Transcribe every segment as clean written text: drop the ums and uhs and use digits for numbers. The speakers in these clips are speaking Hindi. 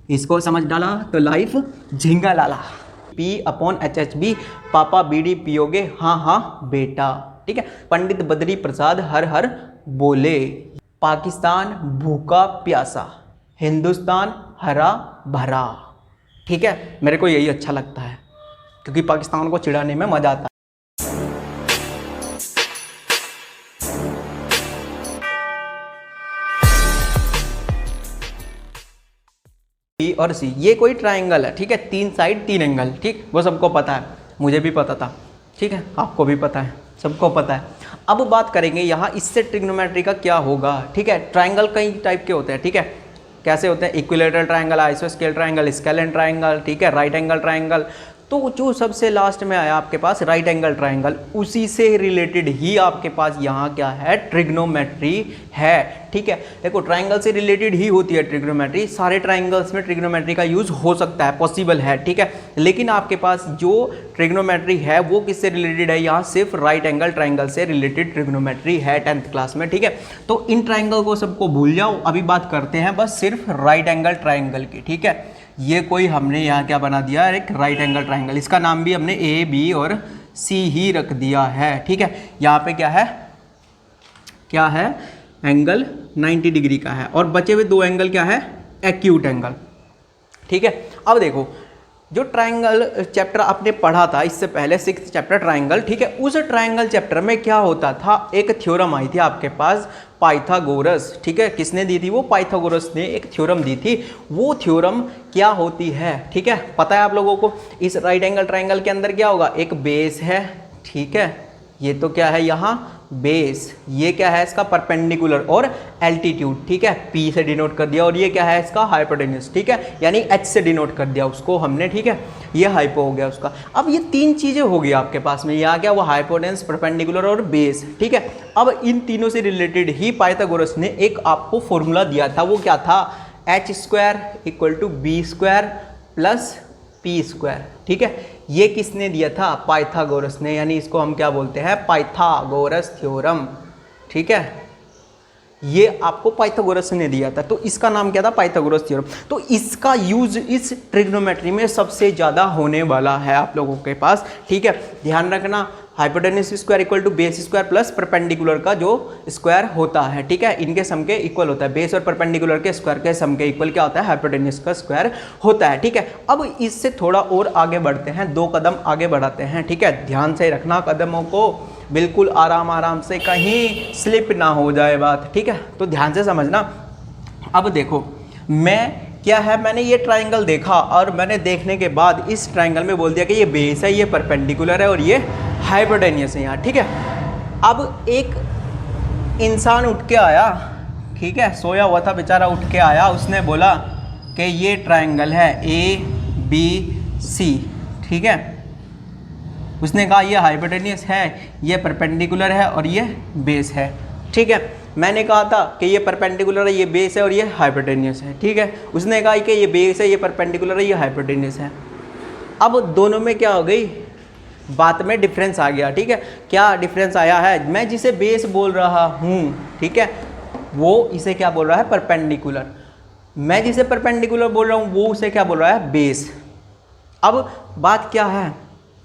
इसको समझ डाला तो लाइफ झिंगा लाला। P/HHB पापा बीड़ी पियोगे, हाँ हाँ बेटा। ठीक है, पंडित बद्री प्रसाद हर हर बोले। पाकिस्तान भूखा प्यासा, हिंदुस्तान हरा भरा। ठीक है, मेरे को यही अच्छा लगता है क्योंकि पाकिस्तान को चिढ़ाने में मजा आता है। बी और सी ये कोई ट्राइंगल है। ठीक है, 3 साइड 3 एंगल। ठीक, वो सबको पता है, मुझे भी पता था। ठीक है, आपको भी पता है, सबको पता है। अब बात करेंगे यहाँ इससे ट्रिग्नोमेट्री का क्या होगा। ठीक है, ट्राइंगल कई टाइप के होते हैं। ठीक है, कैसे होते हैं? इक्विलेटरल ट्राइंगल, आइसोस्केल ट्राइंगल, स्केलेन ट्राइंगल। ठीक है, राइट एंगल ट्राइंगल। तो जो सबसे लास्ट में आया आपके पास राइट एंगल ट्राइंगल, उसी से रिलेटेड ही आपके पास यहाँ क्या है? ट्रिग्नोमेट्री है। ठीक है, देखो ट्राइंगल से रिलेटेड ही होती है ट्रिग्नोमेट्री। सारे ट्राइंगल्स में ट्रिग्नोमेट्री का यूज हो सकता है, पॉसिबल है। ठीक है, लेकिन आपके पास जो ट्रिग्नोमेट्री है वो किससे रिलेटेड है? यहाँ सिर्फ राइट एंगल ट्राइंगल से रिलेटेड ट्रिग्नोमेट्री है 10th क्लास में। ठीक है, तो इन ट्राइंगल को सबको भूल जाओ, अभी बात करते हैं बस सिर्फ राइट एंगल ट्राइंगल की। ठीक है, ये कोई हमने यहाँ क्या बना दिया? एक राइट एंगल ट्राइंगल। इसका नाम भी हमने ए, बी और सी ही रख दिया है। ठीक है, यहाँ पे क्या है? क्या है? एंगल 90 डिग्री का है और बचे हुए 2 एंगल क्या है? Acute angle. ठीक है, अब देखो जो ट्राइंगल चैप्टर आपने पढ़ा था इससे पहले 6th चैप्टर ट्राइंगल। ठीक है, उस ट्राइंगल चैप्टर में क्या होता था? एक थ्योरम आई थी आपके पास, पाइथागोरस। ठीक है, किसने दी थी? वो पाइथागोरस ने एक थ्योरम दी थी। वो थ्योरम क्या होती है? ठीक है, पता है आप लोगों को? इस राइट एंगल ट्राइंगल के अंदर क्या होगा? एक बेस है। ठीक है, ये तो क्या है यहाँ? बेस। ये क्या है? इसका परपेंडिकुलर और एल्टीट्यूड। ठीक है, P से डिनोट कर दिया। और ये क्या है? इसका हाइपोटेन्यूज। ठीक है, यानी H से डिनोट कर दिया उसको हमने। ठीक है, ये हाइपो हो गया उसका। अब ये 3 चीजें हो गई आपके पास में। यहाँ क्या? वो हाइपोटेन्यूज, परपेंडिकुलर और बेस। ठीक है, अब इन तीनों से रिलेटेड ही पाइथागोरस ने एक आपको फॉर्मूला दिया था। वो क्या था? h² = b² + p²। ठीक है, ये किसने दिया था? पाइथागोरस ने, यानी इसको हम क्या बोलते हैं? Pythagoras theorem. ठीक है, ये आपको पाइथागोरस ने दिया था, तो इसका नाम क्या था? Pythagoras theorem. तो इसका यूज इस ट्रिग्नोमेट्री में सबसे ज़्यादा होने वाला है आप लोगों के पास। ठीक है, ध्यान रखना, hypotenuse square = base square plus perpendicular का जो स्क्वायर होता है। ठीक है, इनके सम के इक्वल होता है। बेस और परपेंडिकुलर के स्क्वायर के सम के इक्वल क्या होता है? हाइपोटेन्यूज का स्क्वायर होता है। ठीक है, अब इससे थोड़ा और आगे बढ़ते हैं, 2 कदम आगे बढ़ाते हैं। ठीक है, ध्यान से रखना कदमों को, बिल्कुल आराम आराम से, कहीं स्लिप ना हो जाए बात। ठीक है, तो ध्यान से समझना। अब देखो मैंने ये ट्राइंगल देखा और मैंने देखने के बाद इस ट्राइंगल में बोल दिया कि ये बेस है, ये परपेंडिकुलर है और ये हाइपोटेन्यूस है यहाँ। ठीक है, अब एक इंसान उठ के आया। ठीक है, सोया हुआ था बेचारा, उठ के आया, उसने बोला कि ये ट्राइंगल है ABC। ठीक है, उसने कहा ये हाइपोटेन्यूस है, ये परपेंडिकुलर है और ये बेस है। ठीक है, मैंने कहा था कि ये परपेंडिकुलर है, ये बेस है और ये हाइपोटेन्यूस है। ठीक है, उसने कहा कि ये बेस है, ये परपेंडिकुलर है, ये हाइपोटेन्यूस है। अब दोनों में क्या हो गई? बात में डिफरेंस आ गया। ठीक है, क्या डिफरेंस आया है? मैं जिसे बेस बोल रहा हूँ, ठीक है, वो इसे क्या बोल रहा है? परपेंडिकुलर। मैं जिसे परपेंडिकुलर बोल रहा हूँ वो उसे क्या बोल रहा है? बेस। अब बात क्या है?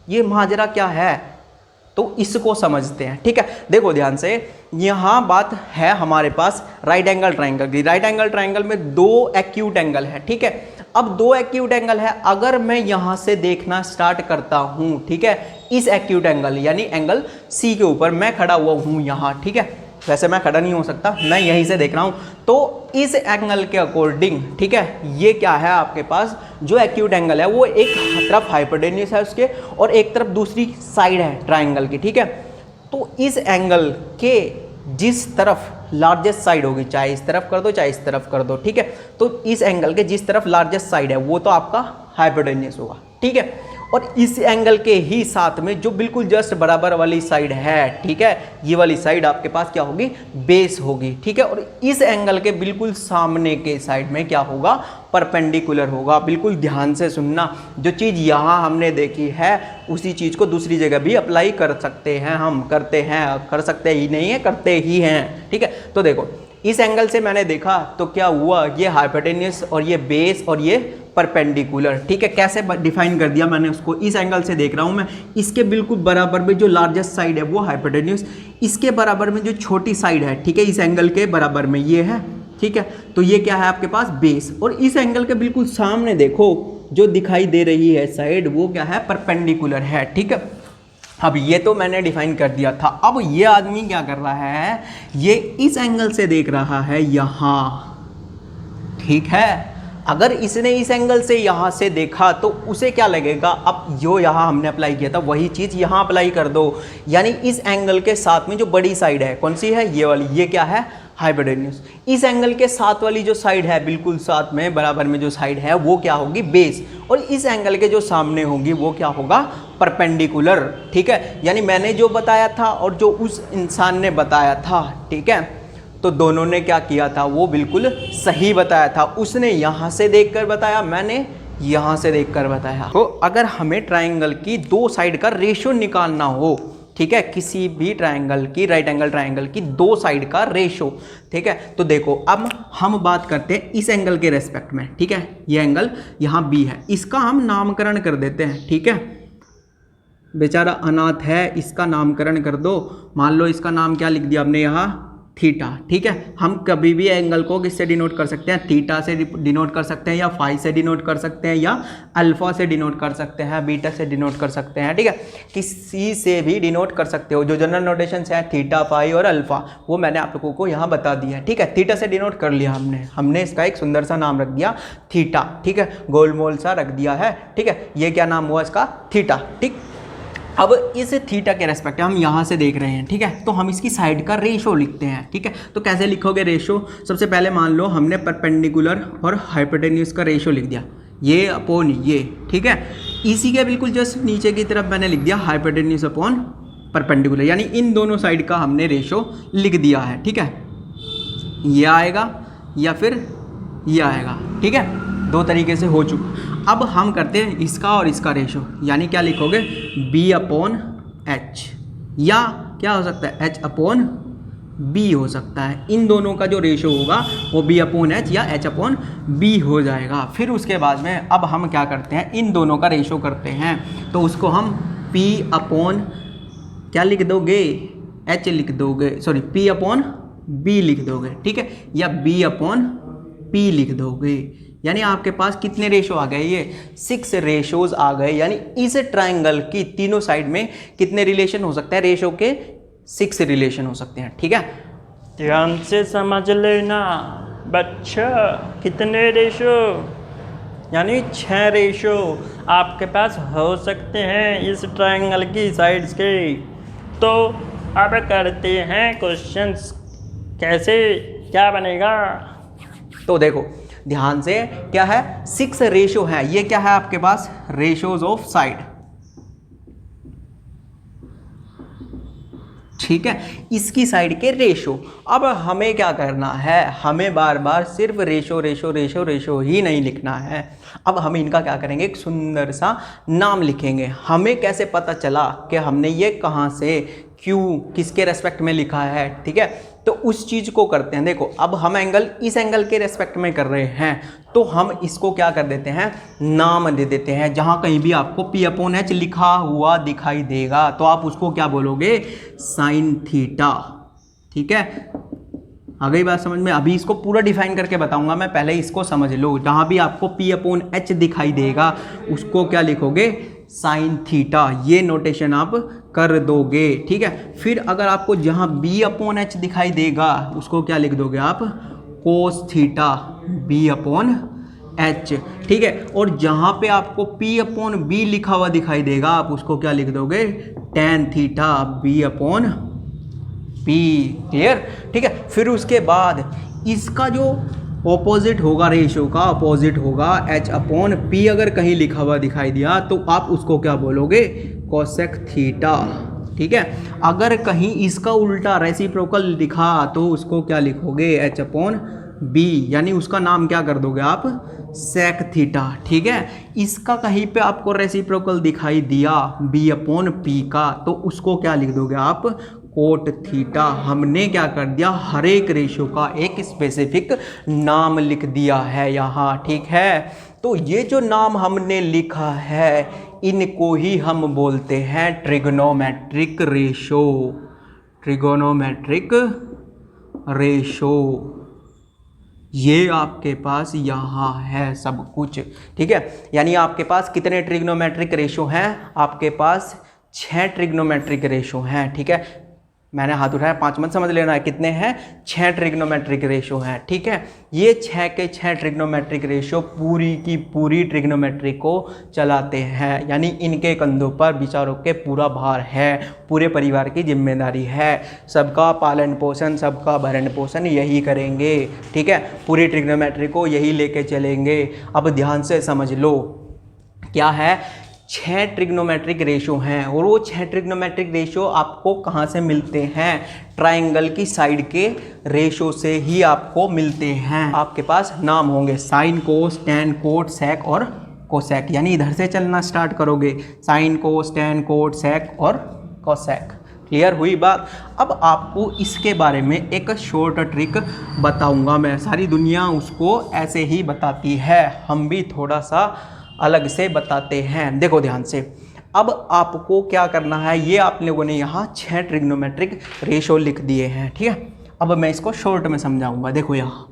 ये माजरा क्या है? तो इसको समझते हैं। ठीक है, देखो ध्यान से, यहाँ बात है हमारे पास राइट एंगल ट्राइंगल की। राइट एंगल ट्राइंगल में 2 एक्यूट एंगल है। ठीक है, अब 2 एक्यूट एंगल है। अगर मैं यहाँ से देखना स्टार्ट करता हूँ, ठीक है, इस एक्यूट एंगल यानी एंगल C के ऊपर मैं खड़ा हुआ हूँ यहाँ। ठीक है, वैसे मैं खड़ा नहीं हो सकता, मैं यहीं से देख रहा हूँ, तो इस एंगल के अकॉर्डिंग, ठीक है, ये क्या है आपके पास? जो एक्यूट एंगल है वो एक तरफ हाइपोटेन्यूस है उसके और एक तरफ दूसरी साइड है ट्राइंगल की। ठीक है, तो इस एंगल के जिस तरफ लार्जेस्ट साइड होगी, चाहे इस तरफ कर दो चाहे इस तरफ कर दो, ठीक है, तो इस एंगल के जिस तरफ लार्जेस्ट साइड है वो तो आपका हाइपोटेन्यूस होगा। ठीक है, और इस एंगल के ही साथ में जो बिल्कुल जस्ट बराबर वाली साइड है, ठीक है, ये वाली साइड आपके पास क्या होगी? बेस होगी। ठीक है, और इस एंगल के बिल्कुल सामने के साइड में क्या होगा? परपेंडिकुलर होगा। बिल्कुल ध्यान से सुनना, जो चीज़ यहाँ हमने देखी है उसी चीज़ को दूसरी जगह भी अप्लाई कर सकते हैं हम, करते हैं, कर सकते ही नहीं है, करते ही हैं। ठीक है, तो देखो इस एंगल से मैंने देखा तो क्या हुआ, ये हाइपोटेन्यूस और ये बेस और ये परपेंडिकुलर, ठीक है। कैसे डिफाइन कर दिया मैंने उसको, इस एंगल से देख रहा हूँ मैं, इसके बिल्कुल बराबर में जो लार्जेस्ट साइड है वो हाइपोटेन्यूस, इसके बराबर में जो छोटी साइड है, ठीक है, इस एंगल के बराबर में ये है, ठीक है। तो ये क्या है आपके पास बेस, और इस एंगल के बिल्कुल सामने देखो जो दिखाई दे रही है साइड वो क्या है, परपेंडिकुलर है, ठीक है। अब ये तो मैंने डिफाइन कर दिया था। अब ये आदमी क्या कर रहा है, ये इस एंगल से देख रहा है यहाँ, ठीक है। अगर इसने इस एंगल से यहाँ से देखा तो उसे क्या लगेगा, अब जो यहाँ हमने अप्लाई किया था वही चीज़ यहाँ अप्लाई कर दो, यानी इस एंगल के साथ में जो बड़ी साइड है कौन सी है, ये वाली, ये क्या है, हाइपोटेन्यूस। इस एंगल के साथ वाली जो साइड है बिल्कुल साथ में बराबर में जो साइड है वो क्या होगी, बेस, और इस एंगल के जो सामने होगी वो क्या होगा, परपेंडिकुलर, ठीक है। यानी मैंने जो बताया था और जो उस इंसान ने बताया था, ठीक है, तो दोनों ने क्या किया था, वो बिल्कुल सही बताया था। उसने यहाँ से देखकर बताया, मैंने यहाँ से देखकर बताया। तो अगर हमें ट्रायंगल की दो साइड का रेशियो निकालना हो, ठीक है, किसी भी ट्रायंगल की, राइट एंगल ट्रायंगल की दो साइड का रेशियो, ठीक है, तो देखो अब हम बात करते हैं इस एंगल के रेस्पेक्ट में, ठीक है। ये एंगल यहाँ बी है, इसका हम नामकरण कर देते हैं, ठीक है। बेचारा अनाथ है, इसका नामकरण कर दो। मान लो इसका नाम क्या लिख दिया हमने यहाँ, थीटा, ठीक है। हम कभी भी एंगल को किससे डिनोट कर सकते हैं, थीटा से डिनोट कर सकते हैं, या फाई से डिनोट कर सकते हैं, या अल्फा से डिनोट कर सकते हैं, बीटा से डिनोट कर सकते हैं, ठीक है। किसी से भी डिनोट कर सकते हो। जो जनरल नोटेशन है थीटा, फाई और अल्फा, वो मैंने आप लोगों को यहाँ बता दिया है, ठीक है। थीटा से डिनोट कर लिया हमने इसका एक सुंदर सा नाम रख दिया थीटा, ठीक है, गोलमोल सा रख दिया है, ठीक है। ये क्या नाम हुआ इसका, थीटा, ठीक। अब इस थीटा के रेस्पेक्ट हम यहाँ से देख रहे हैं, ठीक है, तो हम इसकी साइड का रेशो लिखते हैं, ठीक है। तो कैसे लिखोगे रेशो, सबसे पहले मान लो हमने परपेंडिकुलर और हाइपोटेन्यूस का रेशो लिख दिया, ये अपॉन ये, ठीक है। इसी के बिल्कुल जस्ट नीचे की तरफ मैंने लिख दिया हाइपोटेन्यूस अपॉन परपेंडिकुलर, यानी इन दोनों साइड का हमने रेशो लिख दिया है, ठीक है। ये आएगा या फिर ये आएगा, ठीक है, दो तरीके से हो चुका। अब हम करते हैं इसका और इसका रेशो, यानी क्या लिखोगे, b अपॉन एच, या क्या हो सकता है, h अपॉन b हो सकता है। इन दोनों का जो रेशो होगा वो b अपॉन एच या h अपॉन b हो जाएगा। फिर उसके बाद में अब हम क्या करते हैं, इन दोनों का रेशो करते हैं, तो उसको हम p अपॉन क्या लिख दोगे, h लिख दोगे, सॉरी p अपॉन b लिख दोगे, ठीक है, या b अपॉन p लिख दोगे। यानी आपके पास कितने रेशो आ गए, ये 6 रेशोज आ गए। यानी इस ट्रायंगल की तीनों साइड में कितने रिलेशन हो सकते हैं, रेशो के 6 रिलेशन हो सकते हैं, ठीक है। ध्यान से समझ लेना बच्चा, कितने रेशो, यानी 6 रेशो आपके पास हो सकते हैं इस ट्रायंगल की साइड्स के। तो अब करते हैं क्वेश्चंस, कैसे क्या बनेगा। तो देखो ध्यान से, क्या है, 6 रेशो है, ये क्या है आपके पास, रेशोज ऑफ साइड, ठीक है, इसकी साइड के रेशो। अब हमें क्या करना है, हमें बार बार सिर्फ रेशो रेशो रेशो रेशो ही नहीं लिखना है। अब हम इनका क्या करेंगे, एक सुंदर सा नाम लिखेंगे। हमें कैसे पता चला कि हमने ये कहाँ से, क्यों, किसके रेस्पेक्ट में लिखा है, ठीक है, तो उस चीज़ को करते हैं। देखो अब हम एंगल इस एंगल के रेस्पेक्ट में कर रहे हैं, तो हम इसको क्या कर देते हैं, नाम दे देते हैं। जहाँ कहीं भी आपको p अपॉन एच लिखा हुआ दिखाई देगा तो आप उसको क्या बोलोगे, साइन थीटा, ठीक है। आ गई बात समझ में। अभी इसको पूरा डिफाइन करके बताऊंगा मैं, पहले इसको समझ लो। जहाँ भी आपको p अपॉन एच दिखाई देगा उसको क्या लिखोगे, साइन थीटा, ये नोटेशन आप कर दोगे, ठीक है। फिर अगर आपको जहाँ b अपॉन एच दिखाई देगा उसको क्या लिख दोगे आप, cos theta b upon H, ठीक है। और जहाँ पे आपको p अपॉन b लिखा हुआ दिखाई देगा आप उसको क्या लिख दोगे, tan theta b upon p, clear, ठीक है। फिर उसके बाद इसका जो ऑपोजिट होगा, रेशो का ऑपोजिट होगा h अपॉन p, अगर कहीं लिखा हुआ दिखाई दिया तो आप उसको क्या बोलोगे, कोसेक थीटा, ठीक है। अगर कहीं इसका उल्टा रेसिप्रोकल दिखा तो उसको क्या लिखोगे, h अपॉन b, यानी उसका नाम क्या कर दोगे आप, सेक थीटा, ठीक है। इसका कहीं पे आपको रेसिप्रोकल दिखाई दिया b अपॉन p का तो उसको क्या लिख दोगे आप, कोट थीटा। हमने क्या कर दिया, हर एक रेशो का एक स्पेसिफिक नाम लिख दिया है यहाँ, ठीक है। तो ये जो नाम हमने लिखा है इनको ही हम बोलते हैं ट्रिग्नोमेट्रिक रेशो। ट्रिग्नोमेट्रिक रेशो ये आपके पास यहाँ है सब कुछ, ठीक है। यानी आपके पास कितने ट्रिग्नोमेट्रिक रेशो हैं, आपके पास 6 ट्रिग्नोमेट्रिक रेशो हैं, ठीक है। मैंने हाथ उठाया, 5 मत समझ लेना है, कितने हैं, 6 ट्रिग्नोमेट्रिक रेशो हैं, ठीक है। ये 6 के 6 ट्रिग्नोमेट्रिक रेशो पूरी की पूरी ट्रिग्नोमेट्री को चलाते हैं। यानी इनके कंधों पर बेचारों के पूरा भार है, पूरे परिवार की जिम्मेदारी है, सबका पालन पोषण, सबका भरण पोषण यही करेंगे, ठीक है। पूरी ट्रिग्नोमेट्री को यही लेके चलेंगे। अब ध्यान से समझ लो, क्या है, 6 ट्रिग्नोमेट्रिक रेशो हैं और वो 6 ट्रिग्नोमेट्रिक रेशो आपको कहाँ से मिलते हैं, ट्राइंगल की साइड के रेशो से ही आपको मिलते हैं। आपके पास नाम होंगे साइन, कोस, टैन, कोट, सेक और कोसेक। यानी इधर से चलना स्टार्ट करोगे, साइन, कोस, टैन, कोट, सेक और कोसेक। क्लियर हुई बात। अब आपको इसके बारे में एक शॉर्ट ट्रिक बताऊंगा मैं, सारी दुनिया उसको ऐसे ही बताती है, हम भी थोड़ा सा अलग से बताते हैं। देखो ध्यान से, अब आपको क्या करना है, ये आप लोगों ने यहाँ 6 ट्रिग्नोमेट्रिक रेशो लिख दिए हैं, ठीक है। अब मैं इसको शॉर्ट में समझाऊंगा। देखो यहाँ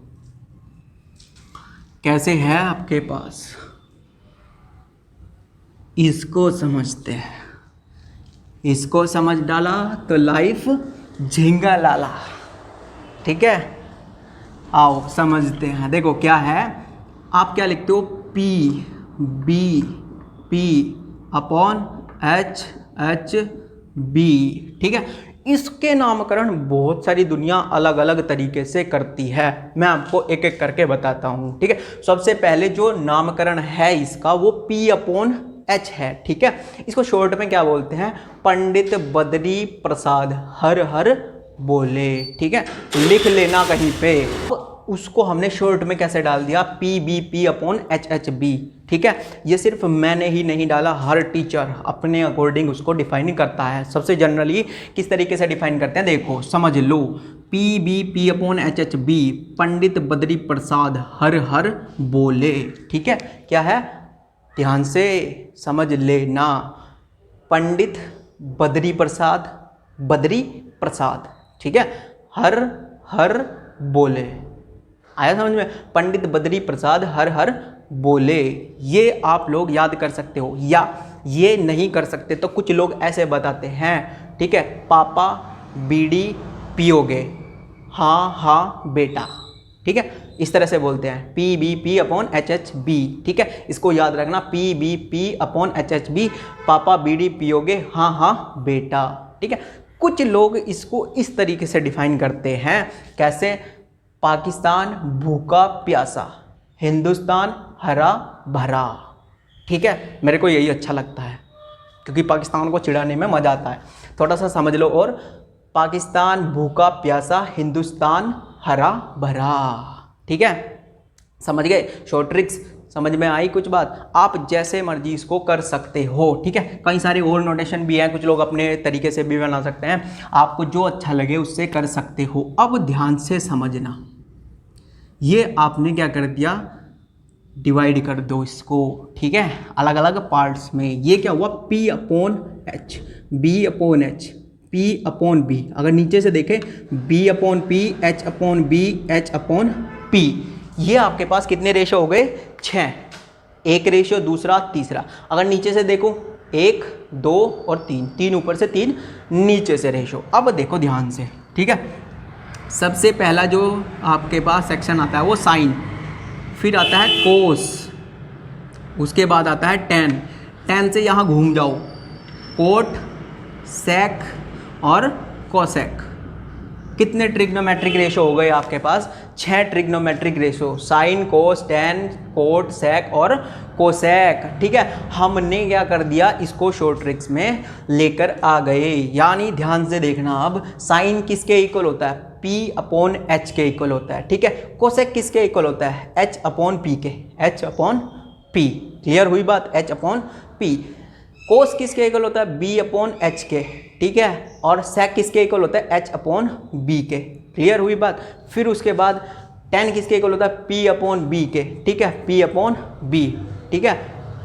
कैसे है आपके पास, इसको समझते हैं, इसको समझ डाला तो लाइफ झिंगा लाला, ठीक है। आओ समझते हैं। देखो क्या है, आप क्या लिखते हो, P B P upon H H B, ठीक है। इसके नामकरण बहुत सारी दुनिया अलग अलग तरीके से करती है, मैं आपको एक एक करके बताता हूँ, ठीक है। सबसे पहले जो नामकरण है इसका वो पी अपॉन एच है, ठीक है। इसको शॉर्ट में क्या बोलते हैं, पंडित बद्री प्रसाद हर हर बोले, ठीक है। लिख लेना कहीं पे। उसको हमने शॉर्ट में कैसे डाल दिया, P B P upon H H B, ठीक है। ये सिर्फ मैंने ही नहीं डाला, हर टीचर अपने अकॉर्डिंग उसको डिफाइन करता है। सबसे जनरली किस तरीके से डिफाइन करते हैं, देखो समझ लो, P B P upon H H B, Pandit Badri Prasad हर हर बोले, ठीक है। क्या है, ध्यान से समझ लेना, पंडित बद्री प्रसाद, बद्री प्रसाद, ठीक है, हर हर बोले। आया समझ में, पंडित बद्री प्रसाद हर हर बोले। ये आप लोग याद कर सकते हो, या ये नहीं कर सकते तो कुछ लोग ऐसे बताते हैं, ठीक है, पापा बीड़ी पियोगे, हाँ हाँ बेटा, ठीक है। इस तरह से बोलते हैं, P B P upon H H B, ठीक है। इसको याद रखना, P B P upon H H B, पापा बीड़ी पियोगे, हाँ हाँ बेटा, ठीक है। कुछ लोग इसको इस तरीके से डिफाइन करते हैं, कैसे, पाकिस्तान भूखा प्यासा, हिंदुस्तान हरा भरा, ठीक है। मेरे को यही अच्छा लगता है क्योंकि पाकिस्तान को चिढ़ाने में मज़ा आता है। थोड़ा सा समझ लो, और पाकिस्तान भूखा प्यासा, हिंदुस्तान हरा भरा, ठीक है। समझ गए, शॉर्ट ट्रिक्स समझ में आई कुछ बात। आप जैसे मर्जी इसको कर सकते हो, ठीक है। कई सारे और नोटेशन भी हैं, कुछ लोग अपने तरीके से भी बना सकते हैं, आपको जो अच्छा लगे उससे कर सकते हो। अब ध्यान से समझना, ये आपने क्या कर दिया, डिवाइड कर दो इसको, ठीक है, अलग अलग पार्ट्स में। ये क्या हुआ, P upon H, B upon H, P upon B. अगर नीचे से देखें, B upon P, H upon B, H upon P. ये आपके पास कितने रेशो हो गए, 6, एक रेशो, दूसरा, तीसरा। अगर नीचे से देखो, 1 2 और 3, 3 ऊपर से 3 नीचे से रेशो। अब देखो ध्यान से, ठीक है। सबसे पहला जो आपके पास सेक्शन आता है वो साइन, फिर आता है कोस, उसके बाद आता है टैन, टैन से यहाँ घूम जाओ, कोट, सेक और कोसेक। कितने ट्रिग्नोमेट्रिक रेशो हो गए आपके पास, 6 ट्रिग्नोमेट्रिक रेशो, साइन, कोस, टैन, कोट, सेक और कोसेक, ठीक है। हमने क्या कर दिया, इसको शॉर्ट ट्रिक्स में लेकर आ गए। यानी ध्यान से देखना, अब साइन किसके इक्वल होता है, P अपॉन एच के इक्वल होता है, ठीक है। कोसेक किसके इक्वल होता है, H अपॉन P के, H अपॉन P। क्लियर हुई बात, H अपॉन P। कोस किसके इक्वल होता है, बी अपॉन एच के, ठीक है, और सेक किसके इक्वल होता है, एच अपॉन बी के। क्लियर हुई बात। फिर उसके बाद टेन किसके इक्वल होता है, पी अपॉन बी के, ठीक है, पी अपॉन बी, ठीक है,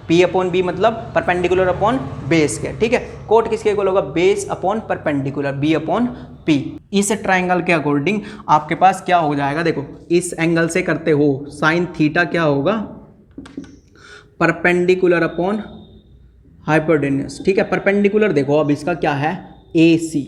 पी अपॉन बी मतलब परपेंडिकुलर अपॉन बेस के, ठीक है। कोट किसके इक्वल होगा, base upon perpendicular, B upon P. इस ट्राइंगल के अकॉर्डिंग आपके पास क्या हो जाएगा, देखो इस एंगल से करते हो साइन थीटा क्या होगा, परपेंडिकुलर अपॉन हाइपोटेन्यूस, ठीक है। परपेंडिकुलर देखो अब इसका क्या है, ए सी,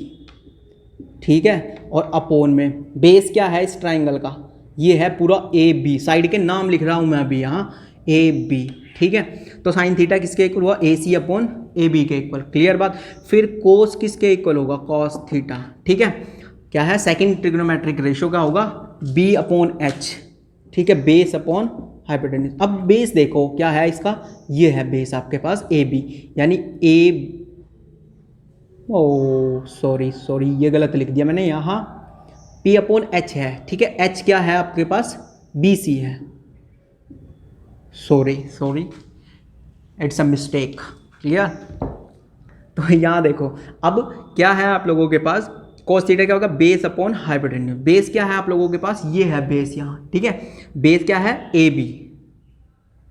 ठीक है, और अपॉन में बेस क्या है इस ट्राइंगल का, ये है पूरा ए बी, साइड के नाम लिख रहा हूं मैं अभी यहाँ, ए बी, ठीक है। तो साइन थीटा किसके इक्वल हुआ, ए सी अपॉन ए बी के इक्वल। क्लियर बात। फिर कोस किसके इक्वल होगा, कॉस थीटा, ठीक है, क्या है, सेकंड ट्रिग्नोमेट्रिक रेशियो क्या होगा, बी अपॉन एच, ठीक है, बेस अपॉन हाइपोटेन्यूस। अब बेस देखो क्या है इसका, ये है बेस आपके पास ए बी, यानी ए, ओ सॉरी ये गलत लिख दिया मैंने, यहाँ P अपॉन एच है, ठीक है, एच क्या है आपके पास, बी सी है, sorry it's a mistake. Clear. तो यहाँ देखो अब क्या है आप लोगों के पास, cos थीटा क्या होगा, बेस अपॉन हाइपोटेन्यूस। बेस क्या है आप लोगों के पास, ये है बेस यहाँ, ठीक है, बेस क्या है ए बी,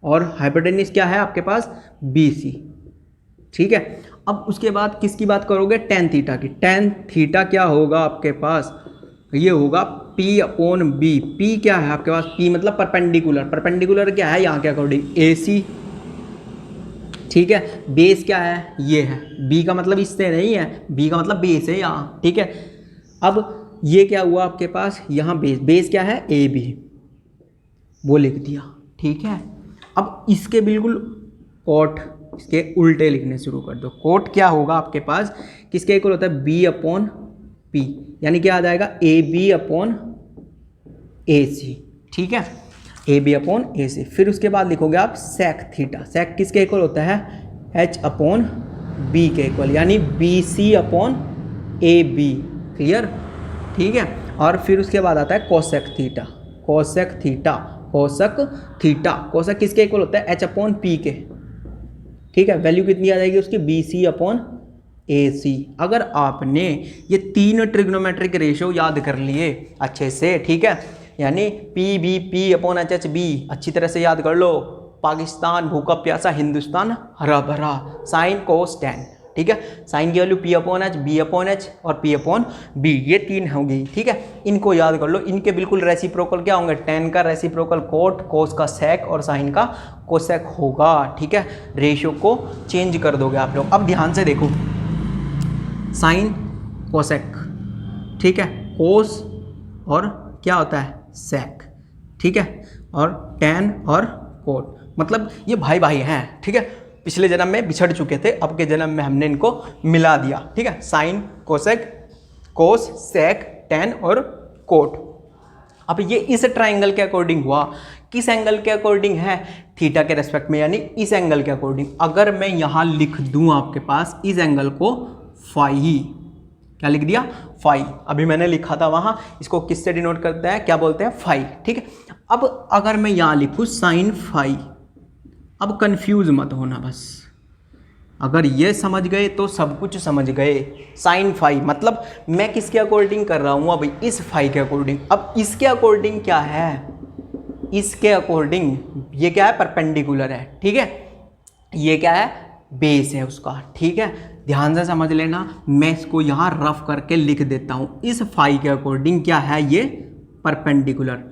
और हाइपोटेन्यूस क्या है आपके पास बी सी, ठीक है। अब उसके बाद किसकी बात करोगे, टेन थीटा की। टेन थीटा क्या होगा आपके पास, ये होगा P अपॉन बी। P क्या है आपके पास, P मतलब परपेंडिकुलर, परपेंडिकुलर क्या है यहाँ के अकॉर्डिंग ए सी, ठीक है। बेस क्या है, ये है, B का मतलब इससे नहीं है, B का मतलब बेस है यहाँ, ठीक है। अब ये क्या हुआ आपके पास, यहाँ बेस क्या है ए बी, वो लिख दिया, ठीक है। अब इसके बिल्कुल कोट, इसके उल्टे लिखने शुरू कर दो। कोट क्या होगा आपके पास, किसके इक्वल होता है, बी अपॉन पी, यानी क्या आ जाएगा, ए बी अपॉन ए सी, ठीक है, ए बी अपॉन ए सी। फिर उसके बाद लिखोगे आप सेक थीटा। सेक किसके इक्वल होता है, एच अपॉन बी के इक्वल, यानी B C upon A B. Clear, ठीक है। और फिर उसके बाद आता है cosec theta. Cosec theta, cosec theta, cosec किसके इक्वल होता है, एच अपॉन पी के, ठीक है। वैल्यू कितनी आ जाएगी उसकी, बी सी अपॉन ए सी। अगर आपने ये तीन ट्रिग्नोमेट्रिक रेशियो याद कर लिए अच्छे से, ठीक है, यानी P B P upon H H B अच्छी तरह से याद कर लो। पाकिस्तान भूखा प्यासा, हिंदुस्तान हरा भरा, साइन कोस टेन, ठीक है। साइन की value P upon H, B upon H और पी अपॉन बी, ये तीन होगी, ठीक है। इनको याद कर लो। इनके बिल्कुल रेसिप्रोकल क्या होंगे, टेन का रेसिप्रोकल कोट, कोस का सेक और साइन का कोसेक होगा, ठीक है। रेशियो को चेंज कर दोगे आप लोग। अब ध्यान से देखो, साइन कोसेक, ठीक है, कोस और क्या होता है सेक, ठीक है, और टेन और कोट, मतलब ये भाई भाई हैं, ठीक है। पिछले जन्म में बिछड़ चुके थे, अब के जन्म में हमने इनको मिला दिया, ठीक है। साइन कोसेक, कोस सेक टेन और कोट। अब ये इस ट्राइंगल के अकॉर्डिंग हुआ, किस एंगल के अकॉर्डिंग है, थीटा के रेस्पेक्ट में, यानी इस एंगल के अकॉर्डिंग। अगर मैं यहाँ लिख दूँ आपके पास इस एंगल को फाई, क्या लिख दिया, फाई। अभी मैंने लिखा था वहाँ, इसको किससे डिनोट करते हैं, क्या बोलते हैं, फाई, ठीक है। अब अगर मैं यहाँ लिखूँ साइन फाई, अब कंफ्यूज मत होना बस, अगर ये समझ गए तो सब कुछ समझ गए। साइन फाई मतलब मैं किसके अकॉर्डिंग कर रहा हूँ, अभी इस फाई के अकॉर्डिंग। अब इसके अकॉर्डिंग क्या है, इसके अकॉर्डिंग ये क्या है, परपेंडिकुलर है, ठीक है। ये क्या है, बेस है उसका, ठीक है। ध्यान से समझ लेना, मैं इसको यहाँ रफ करके लिख देता हूँ। इस फाई के अकॉर्डिंग क्या है, ये परपेंडिकुलर,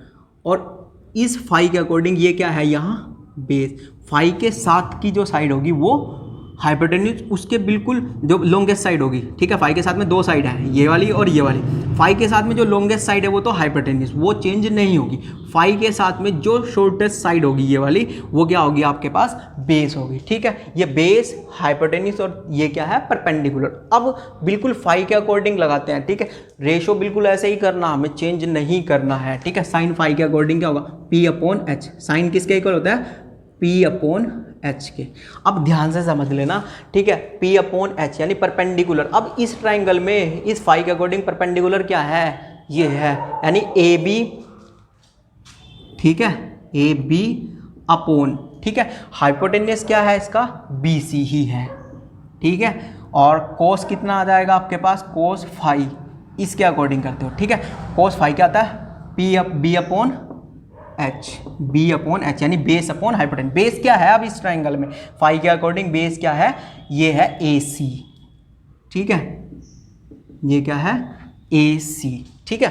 और इस फाई के अकॉर्डिंग ये क्या है, यहाँ बेस। फाई के साथ की जो साइड होगी वो हाइपोटेन्यूज, उसके बिल्कुल जो लॉन्गेस्ट साइड होगी, ठीक है। फाई के साथ में दो साइड है, ये वाली और ये वाली। फाई के साथ में जो लॉन्गेस्ट साइड है वो तो हाइपोटेन्यूज, वो चेंज नहीं होगी। फाई के साथ में जो शॉर्टेस्ट साइड होगी ये वाली, वो क्या होगी आपके पास, बेस होगी, ठीक है। ये बेस, हाइपोटेन्यूज और ये क्या है, परपेंडिकुलर। अब बिल्कुल फाई के अकॉर्डिंग लगाते हैं, ठीक है। रेशो बिल्कुल ऐसे ही करना, हमें चेंज नहीं करना है, ठीक है। साइन फाई के अकॉर्डिंग क्या होगा, पी अपॉन एच। साइन किसके इक्वल होता है, पी अपॉन एच के। अब ध्यान से समझ लेना, ठीक है, पी अपॉन एच यानी परपेंडिकुलर। अब इस ट्राइंगल में इस फाई के अकॉर्डिंग परपेंडिकुलर क्या है, ये है, यानी ए बी, ठीक है, ए बी अपॉन, ठीक है। हाइपोटेन्यूस क्या है इसका, बी सी ही है, ठीक है। और कोस कितना आ जाएगा आपके पास, कोस फाई, इसके अकॉर्डिंग करते हो, ठीक है। कोस फाई क्या आता है, बी अपॉन एच, यानी बेस अपॉन हाइपोटेन्यूज। बेस क्या है अब इस ट्राइंगल में, फाई के अकॉर्डिंग बेस क्या है, ये है AC, ठीक है, ये क्या है AC, ठीक है।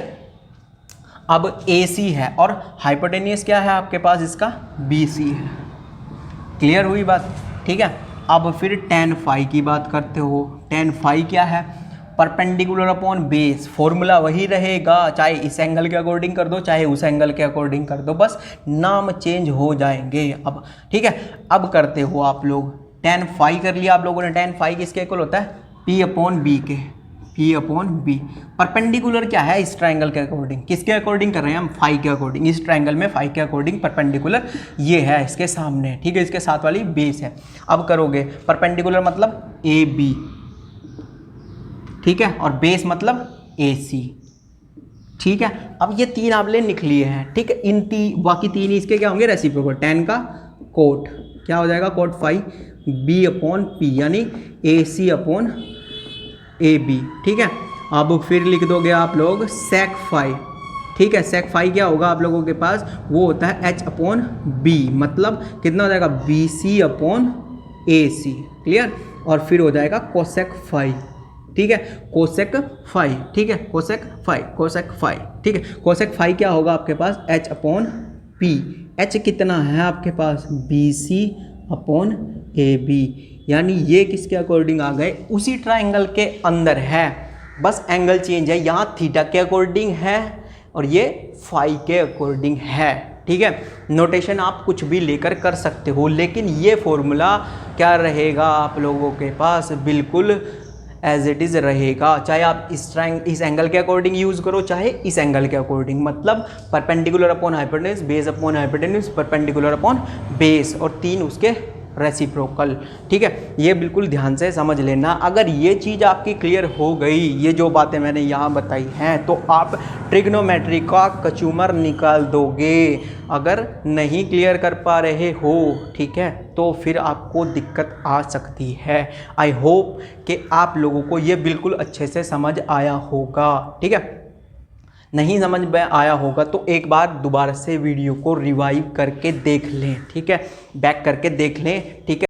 अब AC है और हाइपोटेन्यूज क्या है आपके पास, इसका BC है। क्लियर हुई बात, ठीक है। अब फिर tan फाई की बात करते हो। tan फाई क्या है, परपेंडिकुलर अपॉन बेस, फॉर्मूला वही रहेगा, चाहे इस एंगल के अकॉर्डिंग कर दो चाहे उस एंगल के अकॉर्डिंग कर दो, बस नाम चेंज हो जाएंगे अब, ठीक है। अब करते हो आप लोग, tan फाई कर लिया आप लोगों ने, tan फाई किसके इक्वल होता है, P अपॉन B के, P अपॉन B। परपेंडिकुलर क्या है इस ट्राइंगल के अकॉर्डिंग, किसके अकॉर्डिंग कर रहे हैं हम, फाई के अकॉर्डिंग। इस ट्राइंगल में फाई के अकॉर्डिंग परपेंडिकुलर ये है इसके सामने, ठीक है, इसके साथ वाली बेस है। अब करोगे परपेंडिकुलर मतलब AB, ठीक है, और बेस मतलब AC, ठीक है। अब ये तीन आपने लिख लिए हैं, ठीक है। बाकी तीन इसके क्या होंगे, रेसिप्रोकल। tan का कोट क्या हो जाएगा, cot phi B upon P, यानी AC अपॉन AB, ठीक है। अब फिर लिख दोगे आप लोग sec फाई, ठीक है। sec फाई क्या होगा आप लोगों के पास, वो होता है H अपॉन B, मतलब कितना हो जाएगा, BC अपॉन AC, क्लियर। और फिर हो जाएगा कोसेक फाई, ठीक है, कोसेक फाई, ठीक है, कोसेक फाई, ठीक है। कोसेक फाई क्या होगा आपके पास, H अपॉन P, H कितना है आपके पास, BC अपॉन AB, यानी ये किसके अकॉर्डिंग आ गए, उसी ट्राइंगल के अंदर है, बस एंगल चेंज है, यहाँ थीटा के अकॉर्डिंग है और ये फाई के अकॉर्डिंग है, ठीक है। नोटेशन आप कुछ भी लेकर कर सकते हो, लेकिन ये फॉर्मूला क्या रहेगा आप लोगों के पास, बिल्कुल एज इट इज़ रहेगा, चाहे आप इस एंगल के अकॉर्डिंग यूज़ करो चाहे इस एंगल के अकॉर्डिंग, मतलब perpendicular upon hypotenuse, base upon hypotenuse, perpendicular upon base, और तीन उसके रेसिप्रोकल, ठीक है। ये बिल्कुल ध्यान से समझ लेना। अगर ये चीज़ आपकी क्लियर हो गई, ये जो बातें मैंने यहाँ बताई हैं, तो आप ट्रिग्नोमेट्री का कचूमर निकाल दोगे। अगर नहीं क्लियर कर पा रहे हो, ठीक है, तो फिर आपको दिक्कत आ सकती है। आई होप कि आप लोगों को ये बिल्कुल अच्छे से समझ आया होगा, ठीक है। नहीं समझ में आया होगा तो एक बार दोबारा से वीडियो को रिवाइव करके देख लें, ठीक है, बैक करके देख लें, ठीक है।